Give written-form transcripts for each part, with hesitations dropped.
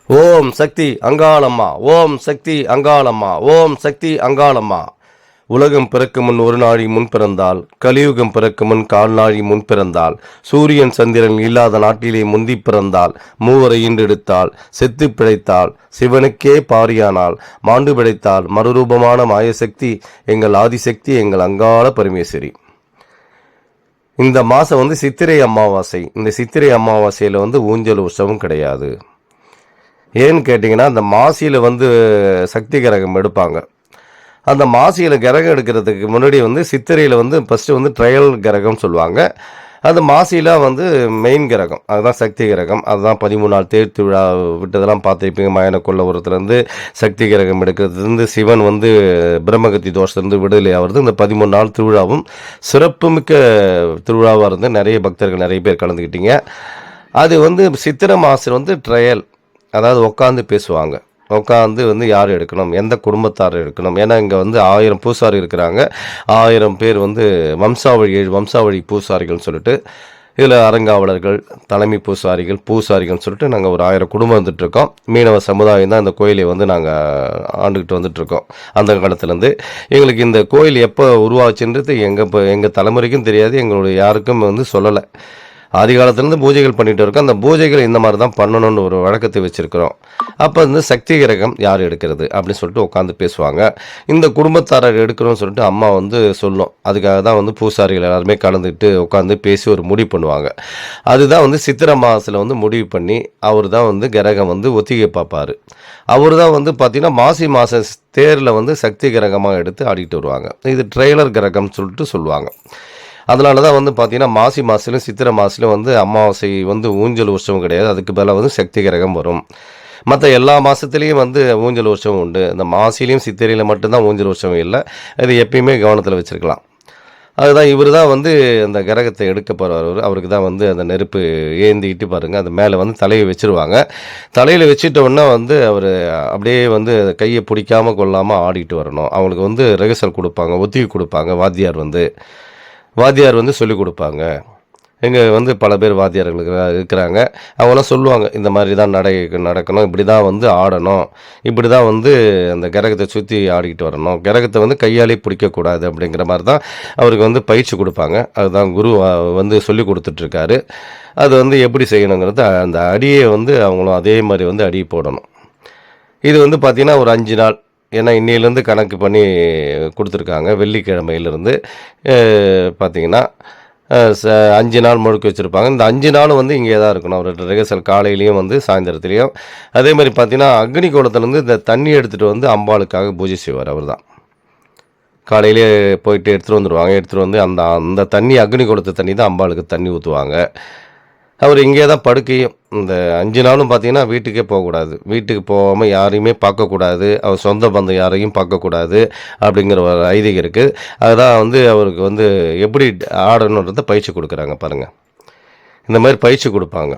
ஓம் சக்தி அங்காளம்மா, ஓம் சக்தி அங்காளம்மா, ஓம் சக்தி அங்காளம்மா. உலகம் பிறக்கு முன் ஒரு நாழி முன் பிறந்தால், கலியுகம் பிறக்கு முன் கால் நாழி முன் பிறந்தால், சூரியன் சந்திரன் இல்லாத நாட்டிலே முந்தி பிறந்தால், மூவரை ஈண்டெடுத்தால், செத்து பிழைத்தால், சிவனுக்கே பாரியானால், மாண்டு பிழைத்தால், மறுரூபமான மாயசக்தி எங்கள் ஆதிசக்தி, எங்கள் அங்காள பரமேஸ்வரி. இந்த மாதம் சித்திரை அமாவாசை. இந்த சித்திரை அமாவாசையில் ஊஞ்சல் உற்சவம் கிடையாது. ஏன்னு கேட்டிங்கன்னா, அந்த மாசியில் சக்தி கிரகம் எடுப்பாங்க. அந்த மாசியில் கிரகம் எடுக்கிறதுக்கு முன்னாடி சித்திரையில் ஃபஸ்ட்டு ட்ரையல் கிரகம் சொல்லுவாங்க. அந்த மாசியில் மெயின் கிரகம், அதுதான் சக்தி கிரகம். அதுதான் 13 நாள் தேர் திருவிழா விட்டதெல்லாம் பார்த்துருப்பீங்க. மயான கொல்லபுரத்துலேருந்து சக்தி கிரகம் எடுக்கிறதுலேருந்து சிவன் பிரம்மகத்தி தோஷத்துலேருந்து விடுதலை ஆகிறது. இந்த 13 நாள் திருவிழாவும் சிறப்புமிக்க திருவிழாவாக இருந்து நிறைய பக்தர்கள் நிறைய பேர் கலந்துக்கிட்டீங்க. அது சித்திரை மாதம் ட்ரையல், அதாவது உட்காந்து பேசுவாங்க. உட்காந்து யார் எடுக்கணும், எந்த குடும்பத்தார் எடுக்கணும். ஏன்னா இங்கே 1000 பூசாரி இருக்கிறாங்க. 1000 பேர் வம்சாவழி 7 வம்சாவழி பூசாரிகள்னு சொல்லிட்டு, இதில் அரங்காவலர்கள், தலைமை பூசாரிகள்னு சொல்லிட்டு நாங்கள் ஒரு 1000 குடும்பம் வந்துட்டுருக்கோம். மீனவ சமுதாயம் தான் இந்த கோயிலை நாங்கள் ஆண்டுக்கிட்டு வந்துட்டுருக்கோம். அந்த காலத்துலேருந்து எங்களுக்கு இந்த கோயில் எப்போ உருவாச்சுன்றது எங்கள் தலைமுறைக்கும் தெரியாது, எங்களுடைய யாருக்கும் சொல்லலை. ஆதி காலத்துலேருந்து பூஜைகள் பண்ணிகிட்டு இருக்கோம். அந்த பூஜைகள் இந்த மாதிரி தான் பண்ணணும்னு ஒரு வழக்கத்தை வச்சுருக்கிறோம். அப்போ சக்தி கிரகம் யார் எடுக்கிறது அப்படின்னு சொல்லிட்டு உட்காந்து பேசுவாங்க. இந்த குடும்பத்தாரர் எடுக்கணும்னு சொல்லிட்டு அம்மா சொல்லும். அதுக்காக தான் பூசாரிகள் எல்லாருமே கலந்துக்கிட்டு உட்காந்து பேசி ஒரு முடிவு பண்ணுவாங்க. அதுதான் சித்திரை மாதத்தில் முடிவு பண்ணி அவர் தான் கிரகம் ஒத்திகை பார்ப்பார். அவர் தான் பார்த்தீங்கன்னா மாசி மாதம் தேரில் சக்தி கிரகமாக எடுத்து ஆடிட்டு வருவாங்க. இது ட்ரெய்லர் கிரகம்னு சொல்லிட்டு சொல்லுவாங்க. அதனால தான் பார்த்தீங்கன்னா மாசி மாதத்துலையும் சித்திரை மாதத்துலையும் அமாவாசை ஊஞ்சல் உற்சவம் கிடையாது. அதுக்கு பதிலாக சக்தி கிரகம் வரும். மற்ற எல்லா மாதத்துலேயும் ஊஞ்சல் உற்சவம் உண்டு. இந்த மாசிலையும் சித்திரையில் மட்டும்தான் ஊஞ்சல் உற்சவம் இல்லை. அது எப்பயுமே கவனத்தில் வச்சுருக்கலாம். அதுதான் இவர் தான் அந்த கிரகத்தை எடுக்க போகிறவர். அவருக்கு தான் அந்த நெருப்பு ஏந்திக்கிட்டு பாருங்கள், அது மேலே தலையை வச்சுருவாங்க. தலையில் வச்சுட்டோன்னா அவர் அப்படியே கையை பிடிக்காமல் கொள்ளாமல் ஆடிட்டு வரணும். அவங்களுக்கு ரிஹர்சல் கொடுப்பாங்க, ஒத்திகை கொடுப்பாங்க. வாத்தியார் சொல்லிக் கொடுப்பாங்க. இங்கே பல பேர் வாத்தியார்கள் இருக்கிறாங்க. அவங்களாம் சொல்லுவாங்க, இந்த மாதிரி தான் நடக்கணும், இப்படி தான் ஆடணும், இப்படி தான் அந்த கிரகத்தை சுற்றி ஆடிக்கிட்டு வரணும், கிரகத்தை கையாலே பிடிக்கக்கூடாது அப்படிங்கிற மாதிரி தான் அவருக்கு பயிற்சி கொடுப்பாங்க. அதுதான் குரு சொல்லி கொடுத்துட்ருக்காரு. அது எப்படி செய்யணுங்கிறது, அந்த அடியை அவங்களும் அதே மாதிரி அடி போடணும். இது பார்த்திங்கன்னா ஒரு 5 நாள். ஏன்னா இன்னையிலேருந்து கணக்கு பண்ணி கொடுத்துருக்காங்க. வெள்ளிக்கிழமையிலேருந்து பார்த்திங்கன்னா 5 நாள் முழுக்க வச்சுருப்பாங்க. இந்த 5 நாளும் இங்கே தான் இருக்கணும். அவர் ரிஹர்சல் காலையிலையும் சாயந்தரத்துலேயும். அதே மாதிரி பார்த்திங்கன்னா அக்னி கோலத்துலேருந்து இந்த தண்ணி எடுத்துகிட்டு அம்பாளுக்காக பூஜை செய்வார். அவர் தான் காலையிலே போயிட்டு எடுத்துகிட்டு வந்துடுவாங்க. எடுத்துகிட்டு அந்த தண்ணி, அக்னி கோலத்து தண்ணி தான் அம்பாளுக்கு தண்ணி ஊற்றுவாங்க. அவர் இங்கே தான் படுக்கையும். இந்த 5 நாளும் பார்த்தீங்கன்னா வீட்டுக்கே போகக்கூடாது. வீட்டுக்கு போகாமல் யாரையுமே பார்க்கக்கூடாது. அவர் சொந்த பந்தம் யாரையும் பார்க்கக்கூடாது அப்படிங்கிற ஒரு ஐதீகம் இருக்குது. அதுதான் அவருக்கு எப்படி ஆடணுன்றதை பயிற்சி கொடுக்குறாங்க பாருங்கள். இந்த மாதிரி பயிற்சி கொடுப்பாங்க.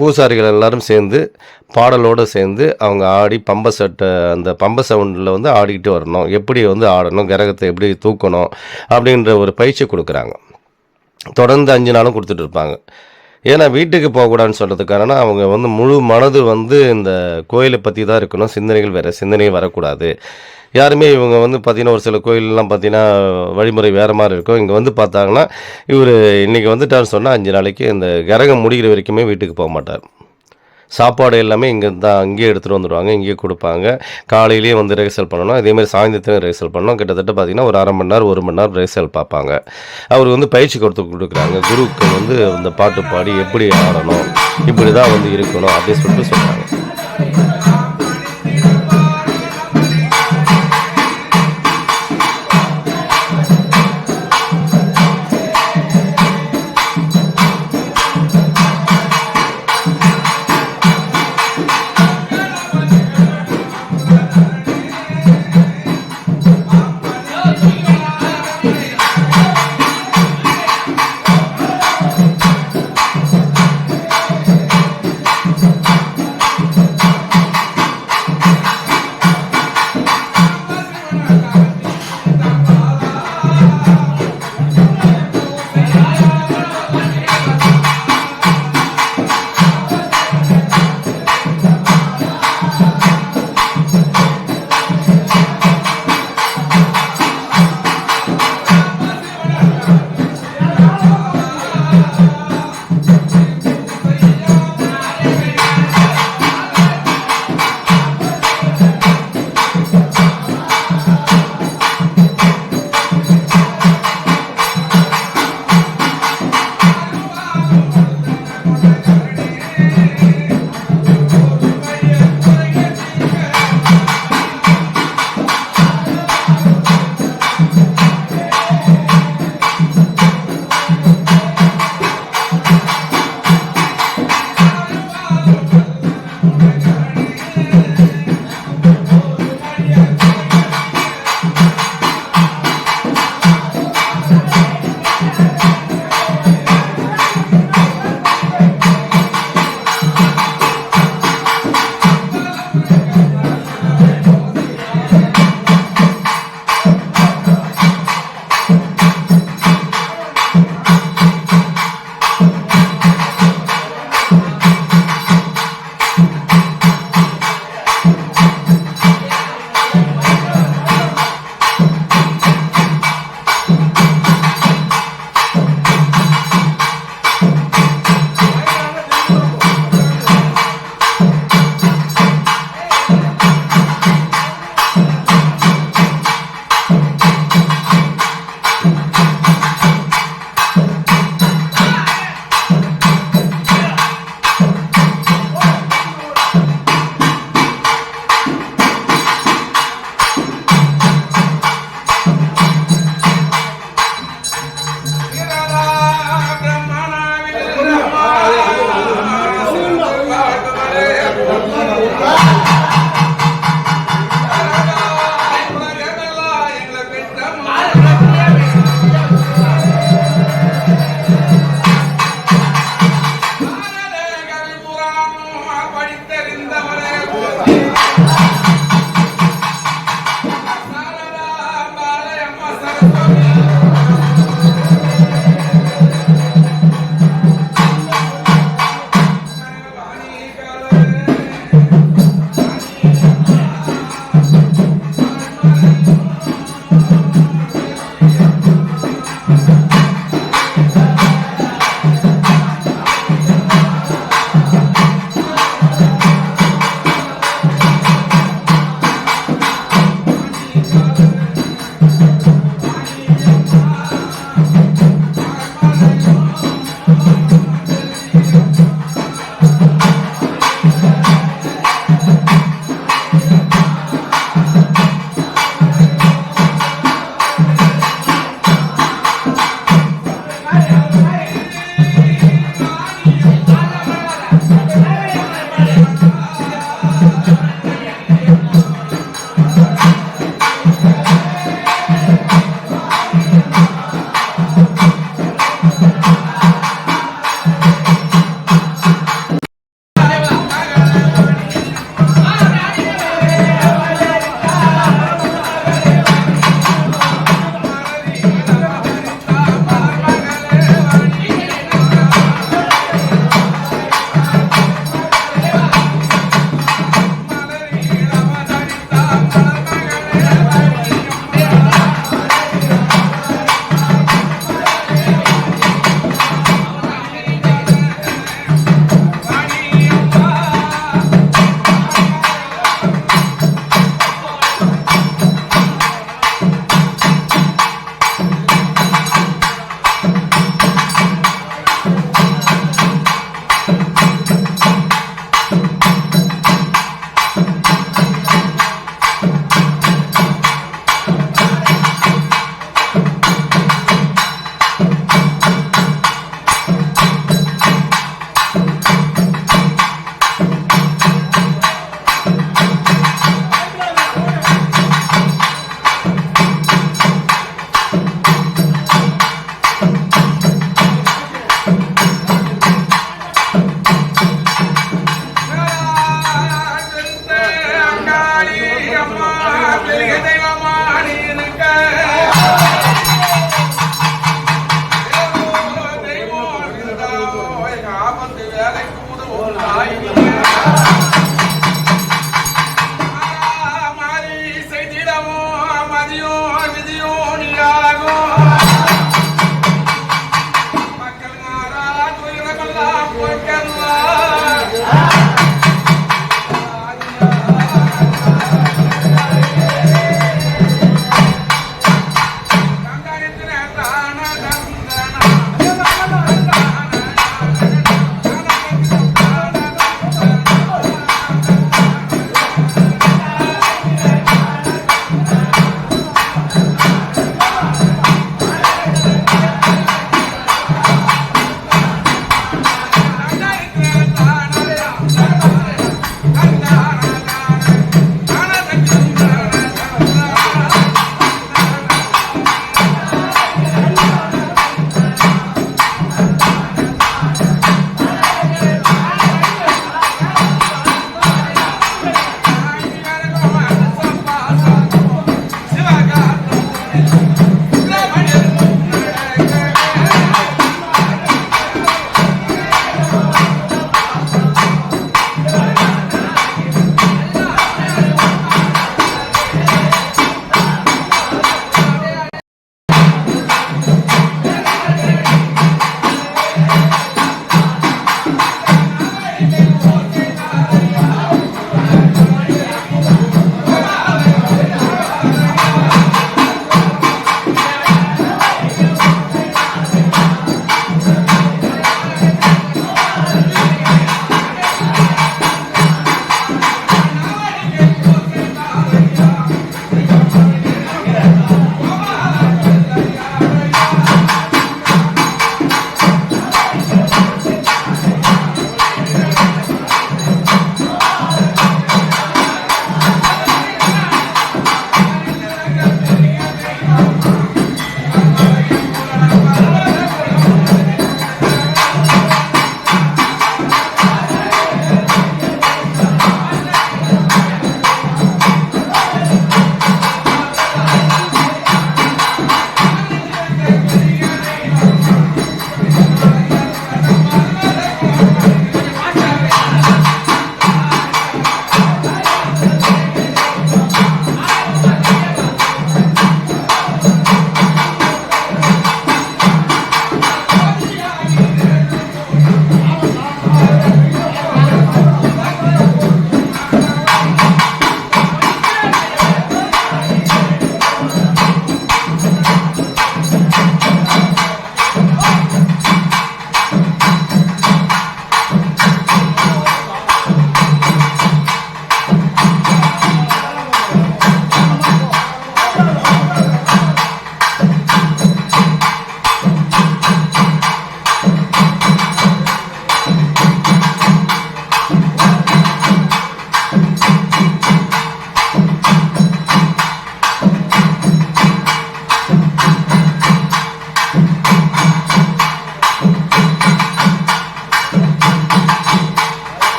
பூசாரிகள் எல்லோரும் சேர்ந்து பாடலோடு சேர்ந்து அவங்க ஆடி அந்த பம்பை சவுண்டில் ஆடிக்கிட்டு வரணும். எப்படி ஆடணும், கிரகத்தை எப்படி தூக்கணும் அப்படின்ற ஒரு பயிற்சி கொடுக்குறாங்க. தொடர்ந்து 5 நாளும் கொடுத்துட்டு இருப்பாங்க. ஏன்னா வீட்டுக்கு போகக்கூடாதுன்னு சொல்கிறதுக்கு காரணம், அவங்க முழு மனது இந்த கோயிலை பற்றி தான் இருக்கணும். சிந்தனைகள் வேறு சிந்தனையும் வரக்கூடாது. யாருமே இவங்க பார்த்திங்கன்னா ஒரு சில கோயிலெலாம் பார்த்திங்கன்னா வழிமுறை வேறு மாதிரி இருக்கும். இங்கே பார்த்தாங்கன்னா இவர் இன்றைக்கி வந்துட்டார்னு சொன்னால் 5 நாளைக்கு இந்த கிரகம் முடிகிற வரைக்குமே வீட்டுக்கு போக மாட்டார். சாப்பாடு எல்லாமே அங்கேயே எடுத்துகிட்டு வந்துடுவாங்க, இங்கேயே கொடுப்பாங்க. காலையிலேயே ரிஹர்சல் பண்ணணும். இதேமாதிரி சாயந்தரத்தையும் ரிஹர்சல் பண்ணணும். கிட்டத்தட்ட பார்த்திங்கன்னா ஒரு 1/2 மணி நேரம் 1 மணி நேரம் ரிஹர்சல் பார்ப்பாங்க. அவர் பயிற்சி கொடுக்குறாங்க. குருவுக்கு இந்த பாட்டு பாடி எப்படி ஆடணும், இப்படி தான் இருக்கணும் அப்படின்னு சொல்லிட்டு சொல்கிறாங்க.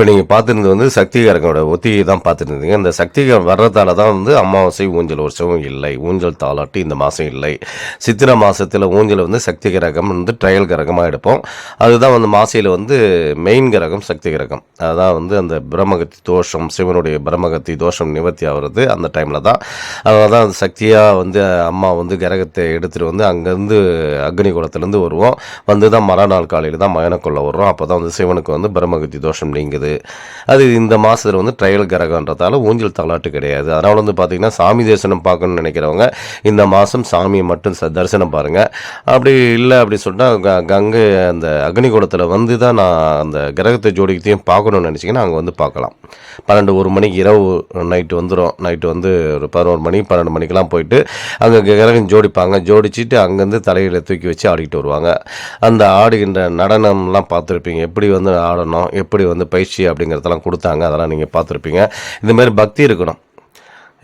இப்போ நீங்கள் பார்த்துருந்தது வந்து சக்திகரனோட ஒத்திகை தான் பார்த்துட்டு இருந்தீங்க. இந்த சக்திகரம் வர்றதால தான் வந்து அமாவாசை ஊஞ்சல் உற்சவம் இல்லை, ஊஞ்சல் தாலாட்டு இந்த மாதம் இல்லை. சித்திரை மாதத்தில் ஊஞ்சல் வந்து சக்தி கிரகம் வந்து ட்ரையல் கிரகமாக எடுப்போம். அதுதான் வந்து மாசையில் வந்து மெயின் கிரகம் சக்தி கிரகம். அதான் வந்து அந்த பிரம்மகத்தி தோஷம், சிவனுடைய பிரம்மகத்தி தோஷம் நிவர்த்தி ஆகிறது அந்த டைமில் தான். அதனால தான் சக்தியாக வந்து அம்மா வந்து கிரகத்தை எடுத்துகிட்டு வந்து அங்கேருந்து அக்னி குளத்துலேருந்து வருவோம். வந்து தான் மறுநாள் காலையில் தான் மயனக்குள்ளே வர்றோம். அப்போ தான் வந்து சிவனுக்கு வந்து பிரம்மகத்தி தோஷம் நீங்குது கிடையாது. அது இந்த மாதத்தில் வந்து ட்ரையல் கிரகன்றதால ஊஞ்சல் தாலாட்டு கிடையாது. அதனால் வந்து பார்த்திங்கன்னா சாமி தரிசனம் பார்க்கணும்னு நினைக்கிறவங்க இந்த மாதம் சாமியை மட்டும் தரிசனம் பாருங்கள். அப்படி இல்லை அப்படின்னு சொன்னால் கங்கை அந்த அக்னிகுடத்தில் வந்து தான் நான் அந்த கிரகத்தை ஜோடிக்கத்தையும் பார்க்கணும்னு நினச்சிங்கன்னா அங்கே வந்து பார்க்கலாம். 1 மணிக்கு இரவு நைட்டு வந்துடும். நைட்டு வந்து ஒரு 11 மணி 12 மணிக்கெலாம் போயிட்டு அங்கே கிரகம் ஜோடிப்பாங்க. ஜோடிச்சுட்டு அங்கேருந்து தலையில் தூக்கி வச்சு ஆடிக்கிட்டு வருவாங்க. அந்த ஆடுகின்ற நடனம்லாம் பார்த்துருப்பீங்க. எப்படி வந்து ஆடணும், எப்படி வந்து பயிற்சி அப்படிங்கிறதெல்லாம் கொடுத்தாங்க. அதெல்லாம் நீங்கள் பார்த்துருப்பீங்க. இந்தமாதிரி பக்தி இருக்கணும்.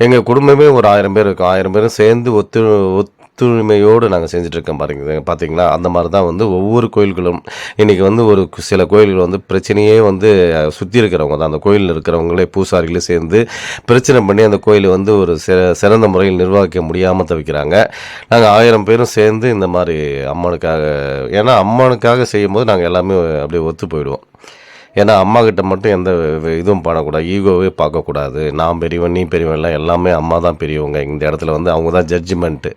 எங்கள் குடும்பமே ஒரு 1000 பேர் இருக்கும். 1000 பேரும் சேர்ந்து ஒத்துழைமையோடு நாங்கள் செஞ்சிட்ருக்கோம் பார்த்தீங்களா. அந்த மாதிரி தான் வந்து ஒவ்வொரு கோயில்களும் இன்றைக்கி வந்து ஒரு சில கோயில்கள் வந்து பிரச்சனையே வந்து சுற்றி இருக்கிறவங்க தான், அந்த கோயிலில் இருக்கிறவங்களே பூசாரிகளே சேர்ந்து பிரச்சனை பண்ணி அந்த கோயிலை வந்து ஒரு சிறந்த முறையில் நிர்வகிக்க முடியாமல் தவிக்கிறாங்க. நாங்கள் 1000 பேரும் சேர்ந்து இந்த மாதிரி அம்மனுக்காக, ஏன்னா அம்மனுக்காக செய்யும்போது நாங்கள் எல்லாமே அப்படியே ஒத்து போயிடுவோம். ஏன்னா அம்மாக்கிட்ட மட்டும் எந்த இதுவும் பண்ணக்கூடாது, ஈகோவே பார்க்கக்கூடாது. நான் பெரியவன் நீ பெரியவன்லாம், எல்லாமே அம்மா தான் பெரியவங்க. இந்த இடத்துல வந்து அவங்க தான் ஜட்ஜ்மெண்ட்டு.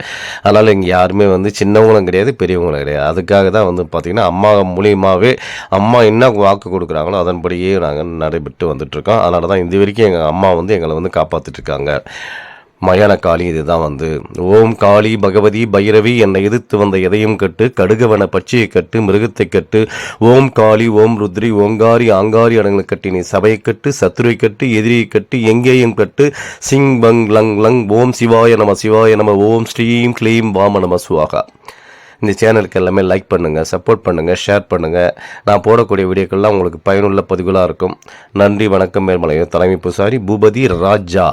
அதனால் இங்கே யாருமே வந்து சின்னவங்களும் கிடையாது பெரியவங்களும் கிடையாது. அதுக்காக தான் வந்து பார்த்திங்கன்னா அம்மா மூலியமாகவே அம்மா என்ன வாக்கு கொடுக்குறாங்களோ அதன்படியே நாங்கள் நடைபெற்று வந்துட்டுருக்கோம். அதனால தான் இது வரைக்கும் எங்கள் அம்மா வந்து எங்களை வந்து காப்பாற்றிட்டுருக்காங்க. மயான காளி இதுதான் வந்து ஓம் காளி பகவதி பைரவி என்னை எதிர்த்து வந்த எதையும் கட்டு, கடுகவன பச்சையை கட்டு, மிருகத்தை கட்டு, ஓம் காளி ஓம் ருத்ரி ஓங்காரி ஆங்காரி அடங்களை கட்டி நீ சபையை கட்டு, சத்துருவை கட்டு, எதிரியை கட்டு, எங்கேயும் கட்டு, சிங் பங் லங் லங் ஓம் சிவாய நம ஓம் ஸ்ரீம் க்ளீம் வாம நம சுவாகா. இந்த சேனலுக்கு எல்லாமே லைக் பண்ணுங்கள், சப்போர்ட் பண்ணுங்கள், ஷேர் பண்ணுங்கள். நான் போடக்கூடிய வீடியோக்கள்லாம் உங்களுக்கு பயனுள்ள பதிவுகளாக இருக்கும். நன்றி, வணக்கம். மேல்மலையூர் தலைமை பூசாரி பூபதி ராஜா.